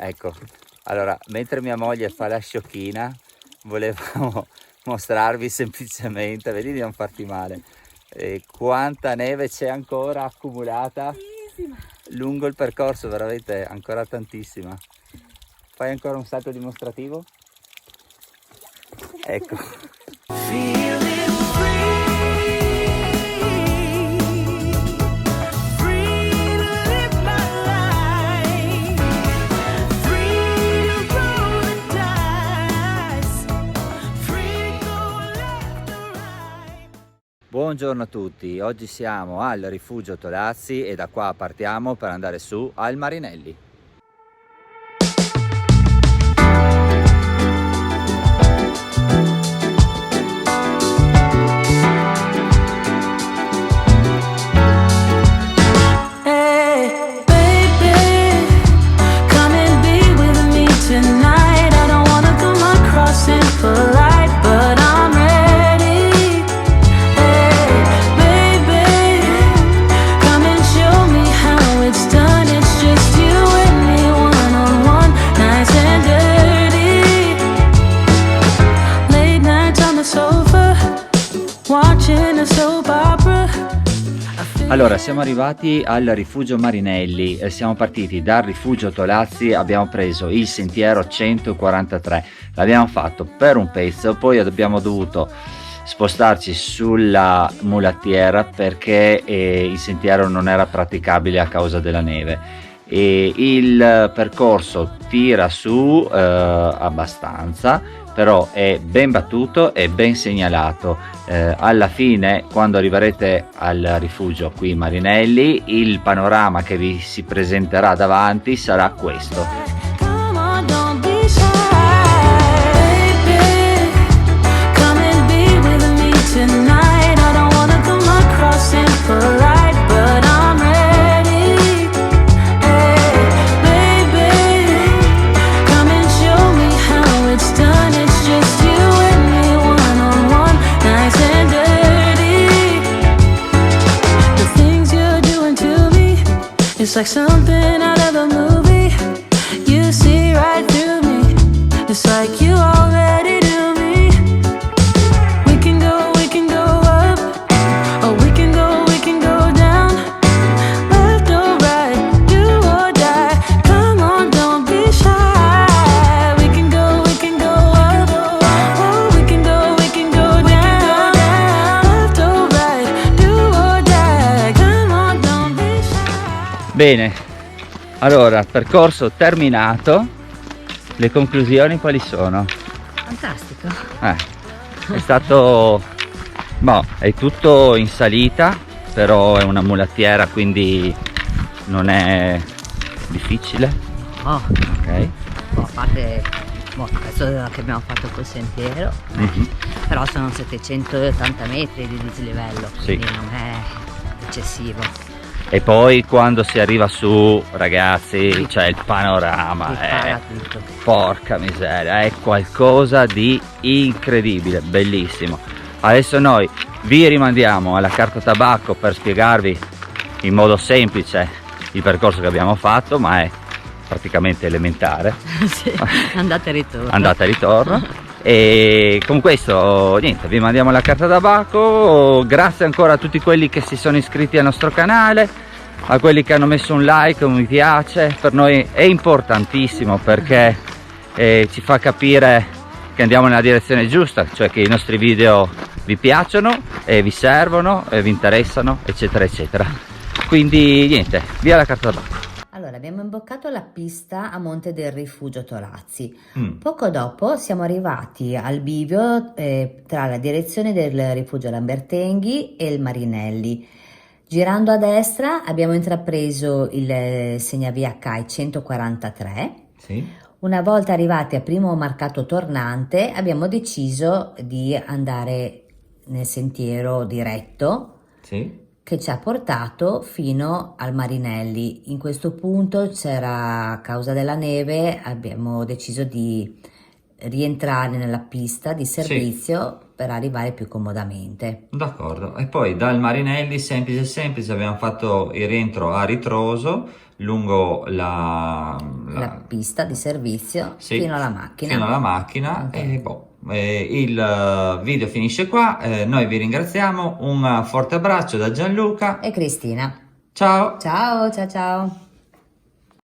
Ecco, allora, mentre mia moglie fa la sciocchina, volevamo mostrarvi semplicemente, vedi di non farti male, quanta neve c'è ancora accumulata lungo il percorso, veramente ancora tantissima. Fai ancora un salto dimostrativo? Ecco. Buongiorno a tutti, oggi siamo al rifugio Tolazzi e da qua partiamo per andare su al Marinelli. Allora, siamo arrivati al rifugio Marinelli, siamo partiti dal rifugio Tolazzi, abbiamo preso il sentiero 143, l'abbiamo fatto per un pezzo, poi abbiamo dovuto spostarci sulla mulattiera perché il sentiero non era praticabile a causa della neve. E il percorso tira su abbastanza, però è ben battuto e ben segnalato. Alla fine, quando arriverete al rifugio qui Marinelli, il panorama che vi si presenterà davanti sarà questo. It's like something out of a movie. You see right through me. It's like you already knew me. We can go up, or we can go down. Left or right, do or die. Come on, don't be shy. We can go up, or we can go down. Left or right, do or die. Come on, don't be shy. Bene, allora, percorso terminato, le conclusioni quali sono? Fantastico. È stato, è tutto in salita, però è una mulattiera, quindi non è difficile. Oh, Ok. a parte adesso che abbiamo fatto quel sentiero, però sono 780 metri di dislivello, quindi Sì. non è eccessivo. E poi quando si arriva su, ragazzi, c'è il panorama, Tutto. porca miseria, è qualcosa di incredibile, bellissimo. Adesso noi vi rimandiamo alla carta tabacco per spiegarvi in modo semplice il percorso che abbiamo fatto, ma è praticamente elementare. Sì, andata e ritorno. Andata e ritorno. E con questo niente, vi mandiamo la carta tabacco. Grazie ancora a tutti quelli che si sono iscritti al nostro canale, a quelli che hanno messo un like, un mi piace. Per noi è importantissimo perché ci fa capire che andiamo nella direzione giusta, cioè che i nostri video vi piacciono e vi servono e vi interessano, eccetera eccetera. Quindi niente, via la carta tabacco. Allora, abbiamo imboccato la pista a monte del rifugio Tolazzi. Poco dopo siamo arrivati al bivio tra la direzione del rifugio Lambertenghi e il Marinelli. Girando a destra abbiamo intrapreso il segnavia CAI 143. Sì. Una volta arrivati a primo marcato tornante abbiamo deciso di andare nel sentiero diretto. Sì. Che ci ha portato fino al Marinelli. In questo punto c'era, a causa della neve, abbiamo deciso di rientrare nella pista di servizio per arrivare più comodamente. D'accordo, e poi dal Marinelli semplice abbiamo fatto il rientro a ritroso lungo la la pista di servizio sì, fino alla macchina. Fino alla macchina. Ok. Il video finisce qua, noi vi ringraziamo, un forte abbraccio da Gianluca. E Cristina. Ciao! Ciao, ciao, ciao.